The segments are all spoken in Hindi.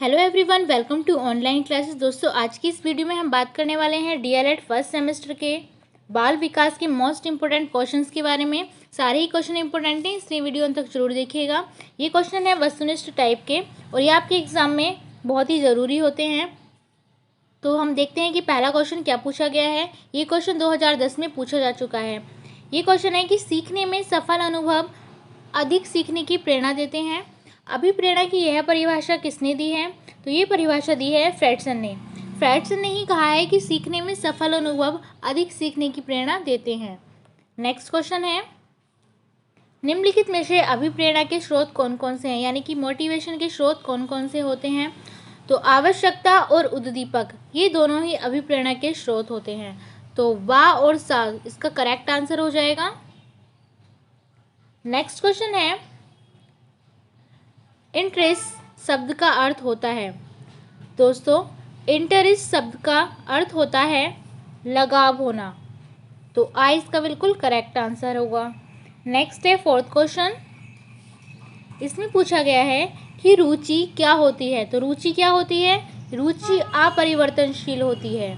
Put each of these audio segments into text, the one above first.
Hello everyone, welcome to online classes. दोस्तों, आज की इस वीडियो में हम बात करने वाले हैं डीएलएड फर्स्ट सेमेस्टर के बाल विकास के मोस्ट इंपोर्टेंट क्वेश्चंस के बारे में। सारे ही क्वेश्चन इंपॉर्टेंट हैं, इसलिए वीडियो अंत तक जरूर देखिएगा। ये क्वेश्चन है वस्तुनिष्ठ टाइप के और ये आपके एग्जाम में बहुत ही ज़रूरी होते हैं। तो हम देखते हैं कि पहला क्वेश्चन क्या पूछा गया है। ये क्वेश्चन 2010 में पूछा जा चुका है। ये क्वेश्चन है कि सीखने में सफल अनुभव अधिक सीखने की प्रेरणा देते हैं। अभिप्रेरणा की यह परिभाषा किसने दी है? तो ये परिभाषा दी है फ्रेडसन ने। फ्रेडसन ने ही कहा है कि सीखने में सफल अनुभव अधिक सीखने की प्रेरणा देते हैं। नेक्स्ट क्वेश्चन है, निम्नलिखित में से अभिप्रेरणा के स्रोत कौन कौन से हैं, यानी कि मोटिवेशन के स्रोत कौन कौन से होते हैं? तो आवश्यकता और उद्दीपक, ये दोनों ही अभिप्रेरणा के स्रोत होते हैं। तो वाह और सा इसका करेक्ट आंसर हो जाएगा। नेक्स्ट क्वेश्चन है, इंटरेस्ट शब्द का अर्थ होता है। दोस्तों, इंटरेस्ट शब्द का अर्थ होता है लगाव होना। तो आई इसका बिल्कुल करेक्ट आंसर होगा। नेक्स्ट है फोर्थ क्वेश्चन। इसमें पूछा गया है कि रुचि क्या होती है। तो रुचि क्या होती है? रुचि अपरिवर्तनशील होती है।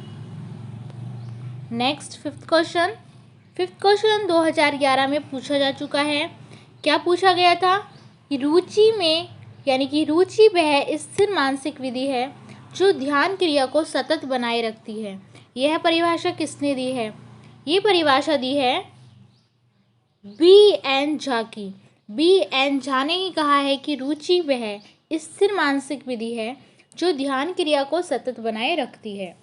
नेक्स्ट फिफ्थ क्वेश्चन 2011 में पूछा जा चुका है। क्या पूछा गया था कि रुचि में, यानी कि रुचि वह स्थिर मानसिक विधि है जो ध्यान क्रिया को सतत बनाए रखती है। यह परिभाषा किसने दी है? ये परिभाषा दी है बी.एन. झा की। बी.एन. झा ने ही कहा है कि रुचि वह स्थिर मानसिक विधि है जो ध्यान क्रिया को सतत बनाए रखती है।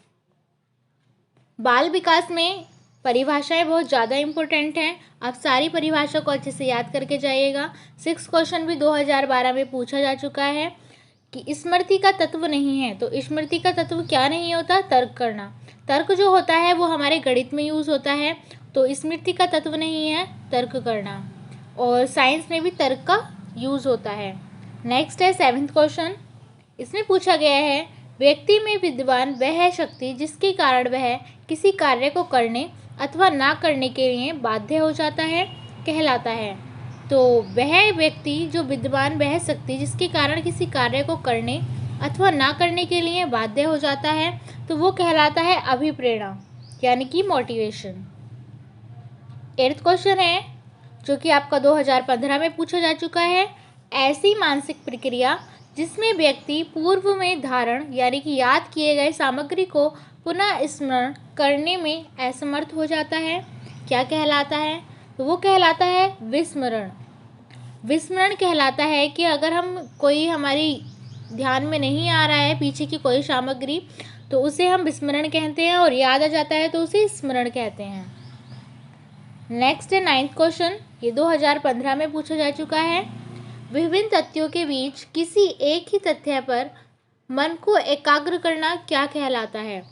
बाल विकास में परिभाषाएं बहुत ज़्यादा इम्पोर्टेंट हैं। आप सारी परिभाषा को अच्छे से याद करके जाइएगा। 6 क्वेश्चन भी 2012 में पूछा जा चुका है कि स्मृति का तत्व नहीं है। तो स्मृति का तत्व क्या नहीं होता? तर्क करना। तर्क जो होता है वो हमारे गणित में यूज़ होता है। तो स्मृति का तत्व नहीं है तर्क करना। और साइंस में भी तर्क का यूज़ होता है। नेक्स्ट है 7th क्वेश्चन। इसमें पूछा गया है, व्यक्ति में विद्यमान वह शक्ति जिसके कारण वह किसी कार्य को करने अथवा ना करने के लिए बाध्य हो जाता है कहलाता है। तो वह व्यक्ति जो विद्यमान वह शक्ति जिसके कारण किसी कार्य को करने अथवा ना करने के लिए बाध्य हो जाता है, तो वो कहलाता है अभिप्रेरणा, यानी कि मोटिवेशन। 8th क्वेश्चन है जो कि आपका 2015 में पूछा जा चुका है। ऐसी मानसिक प्रक्रिया जिसमें व्यक्ति पूर्व में धारण, यानी कि याद किए गए सामग्री को पुनः स्मरण करने में असमर्थ हो जाता है, क्या कहलाता है? तो वो कहलाता है विस्मरण। विस्मरण कहलाता है कि अगर हम कोई हमारी ध्यान में नहीं आ रहा है पीछे की कोई सामग्री, तो उसे हम विस्मरण कहते हैं, और याद आ जाता है तो उसे स्मरण कहते हैं। नेक्स्ट है 9th क्वेश्चन। ये 2015 में पूछा जा चुका है। विभिन्न तथ्यों के बीच किसी एक ही तथ्य पर मन को एकाग्र करना क्या कहलाता है?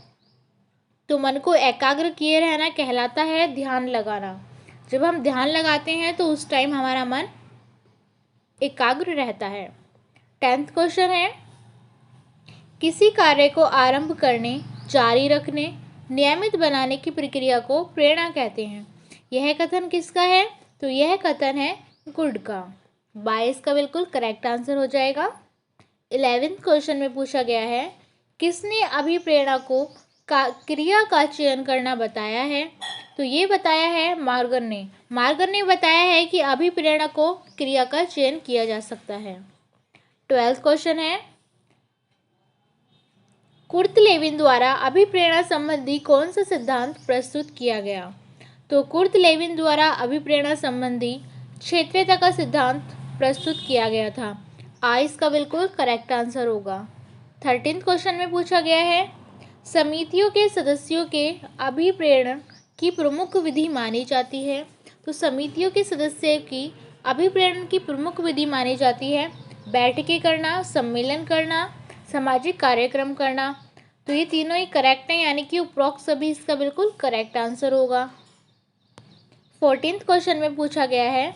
तो मन को एकाग्र किए रहना कहलाता है ध्यान लगाना। जब हम ध्यान लगाते हैं तो उस टाइम हमारा मन एकाग्र रहता है। 10th क्वेश्चन है, किसी कार्य को आरंभ करने, जारी रखने, नियमित बनाने की प्रक्रिया को प्रेरणा कहते हैं। यह कथन किसका है? तो यह कथन है गुड का। 22 का बिल्कुल करेक्ट आंसर हो जाएगा। 11th क्वेश्चन में पूछा गया है, किसने अभिप्रेरणा को क्रिया का चयन करना बताया है? तो ये बताया है मार्गर ने। मार्गर ने बताया है कि अभिप्रेरणा को क्रिया का चयन किया जा सकता है। 12th क्वेश्चन है, कुर्ट लेविन द्वारा अभिप्रेरणा संबंधी कौन सा सिद्धांत प्रस्तुत किया गया? तो कुर्ट लेविन द्वारा अभिप्रेरणा संबंधी क्षेत्रीयता का सिद्धांत प्रस्तुत किया गया था। आई इसका बिल्कुल करेक्ट आंसर होगा। 13th क्वेश्चन में पूछा गया है, समितियों के सदस्यों के अभिप्रेरण की प्रमुख विधि मानी जाती है। तो समितियों के सदस्य की अभिप्रेरण की प्रमुख विधि मानी जाती है बैठकें करना, सम्मेलन करना, सामाजिक कार्यक्रम करना। तो ये तीनों ही करेक्ट हैं, यानी कि उपरोक्त सभी इसका बिल्कुल करेक्ट आंसर होगा। 14th क्वेश्चन में पूछा गया है,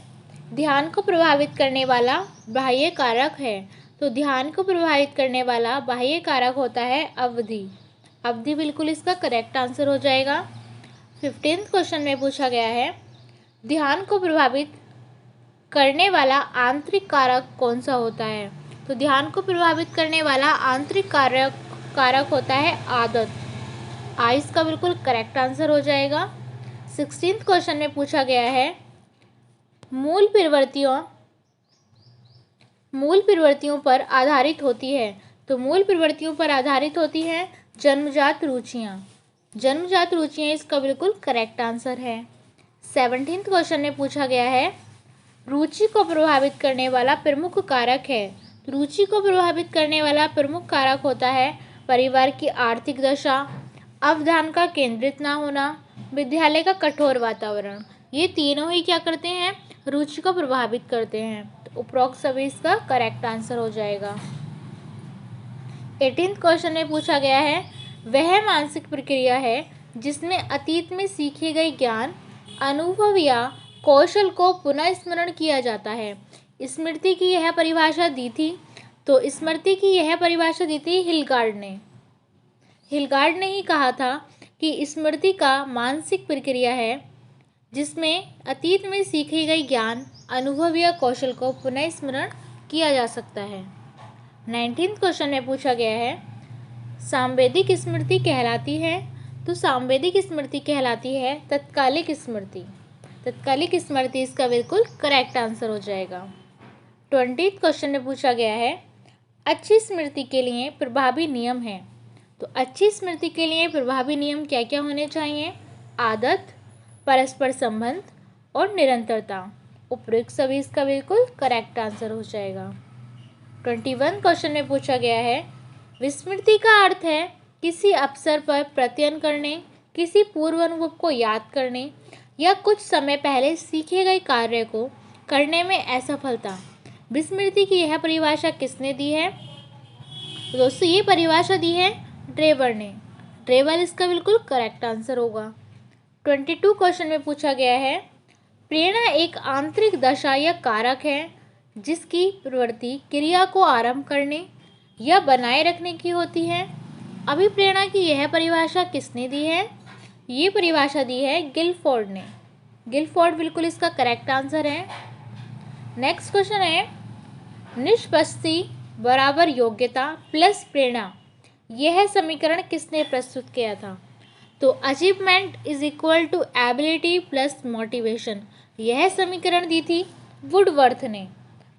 ध्यान को प्रभावित करने वाला बाह्य कारक है। तो ध्यान को प्रभावित करने वाला बाह्य कारक होता है अवधि। अवधि बिल्कुल इसका करेक्ट आंसर हो जाएगा। 15th क्वेश्चन में पूछा गया है, ध्यान को प्रभावित करने वाला आंतरिक कारक कौन सा होता है? तो ध्यान को प्रभावित करने वाला आंतरिक कारक होता है आदत। आ इसका बिल्कुल करेक्ट आंसर हो जाएगा। 16th क्वेश्चन में पूछा गया है मूल प्रवृत्तियों पर आधारित होती है। तो मूल प्रवृत्तियों पर आधारित होती है जन्मजात रुचियाँ। जन्मजात रुचियाँ इसका बिल्कुल करेक्ट आंसर है। 17th क्वेश्चन में पूछा गया है रुचि को प्रभावित करने वाला प्रमुख कारक है। तो रुचि को प्रभावित करने वाला प्रमुख कारक होता है परिवार की आर्थिक दशा, अवधान का केंद्रित ना होना, विद्यालय का कठोर वातावरण। ये तीनों ही क्या करते हैं, रुचि को प्रभावित करते हैं। तो उपरोक्त सभी इसका करेक्ट आंसर हो जाएगा। 18th क्वेश्चन में पूछा गया है वह मानसिक प्रक्रिया है जिसमें अतीत में सीखे गए ज्ञान, अनुभव या कौशल को पुनः स्मरण किया जाता है। स्मृति की यह परिभाषा दी थी। तो स्मृति की यह परिभाषा दी थी हिलगार्ड ने ही कहा था कि स्मृति का मानसिक प्रक्रिया है जिसमें अतीत में सीखे गए ज्ञान, अनुभव या कौशल को पुनः स्मरण किया जा सकता है। 19th क्वेश्चन में पूछा गया है सांवेदिक स्मृति कहलाती है। तो सांवेदिक स्मृति कहलाती है तत्कालिक स्मृति। तत्कालिक स्मृति इसका बिल्कुल करेक्ट आंसर हो जाएगा। 20th क्वेश्चन में पूछा गया है अच्छी स्मृति के लिए प्रभावी नियम है। तो अच्छी स्मृति के लिए प्रभावी नियम क्या क्या होने चाहिए, आदत, परस्पर संबंध और निरंतरता। उपयुक्त सभी इसका बिल्कुल करेक्ट आंसर हो जाएगा। 21 क्वेश्चन में पूछा गया है विस्मृति का अर्थ है किसी अवसर पर प्रत्ययन करने, किसी पूर्व अनुभव को याद करने या कुछ समय पहले सीखे गए कार्य को करने में असफलता। विस्मृति की यह परिभाषा किसने दी है? दोस्तों ये परिभाषा दी है ड्रेवर ने। ड्रेवर इसका बिल्कुल करेक्ट आंसर होगा। 22 क्वेश्चन में पूछा गया है प्रेरणा एक आंतरिक दशा या कारक है जिसकी प्रवृत्ति क्रिया को आरंभ करने या बनाए रखने की होती है। अभिप्रेरणा की यह परिभाषा किसने दी है? ये परिभाषा दी है गिलफोर्ड ने। गिलफोर्ड बिल्कुल इसका करेक्ट आंसर है। नेक्स्ट क्वेश्चन है निष्पत्ति बराबर योग्यता प्लस प्रेरणा, यह समीकरण किसने प्रस्तुत किया था? तो achievement is equal to ability plus motivation, यह समीकरण दी थी वुडवर्थ ने।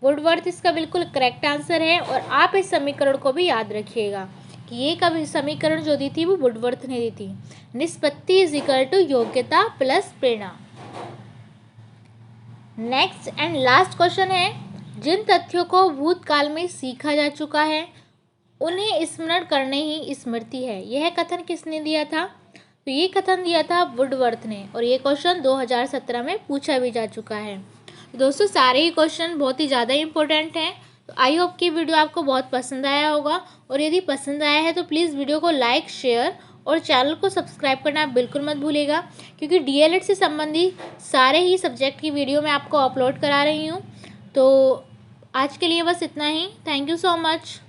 वुडवर्थ इसका बिल्कुल करेक्ट आंसर है। और आप इस समीकरण को भी याद रखिएगा कि ये कभी समीकरण जो दी थी वो वुडवर्थ ने दी थी। निष्पत्ति इज इक्वल टू योग्यता plus Prerna. Next and last question है जिन तथ्यों को भूतकाल में सीखा जा चुका है उन्हें स्मरण करने ही स्मृति है, यह कथन किसने दिया था? तो ये कथन दिया था वुडवर्थ ने। और ये क्वेश्चन 2017 में पूछा भी जा चुका है। दोस्तों सारे ही क्वेश्चन बहुत ही ज़्यादा इंपॉर्टेंट हैं। तो आई होप कि वीडियो आपको बहुत पसंद आया होगा। और यदि पसंद आया है तो प्लीज़ वीडियो को लाइक, शेयर और चैनल को सब्सक्राइब करना बिल्कुल मत भूलिएगा, क्योंकि डीएलएड से संबंधित सारे ही सब्जेक्ट की वीडियो मैं आपको अपलोड करा रही हूँ। तो आज के लिए बस इतना ही। Thank you so much.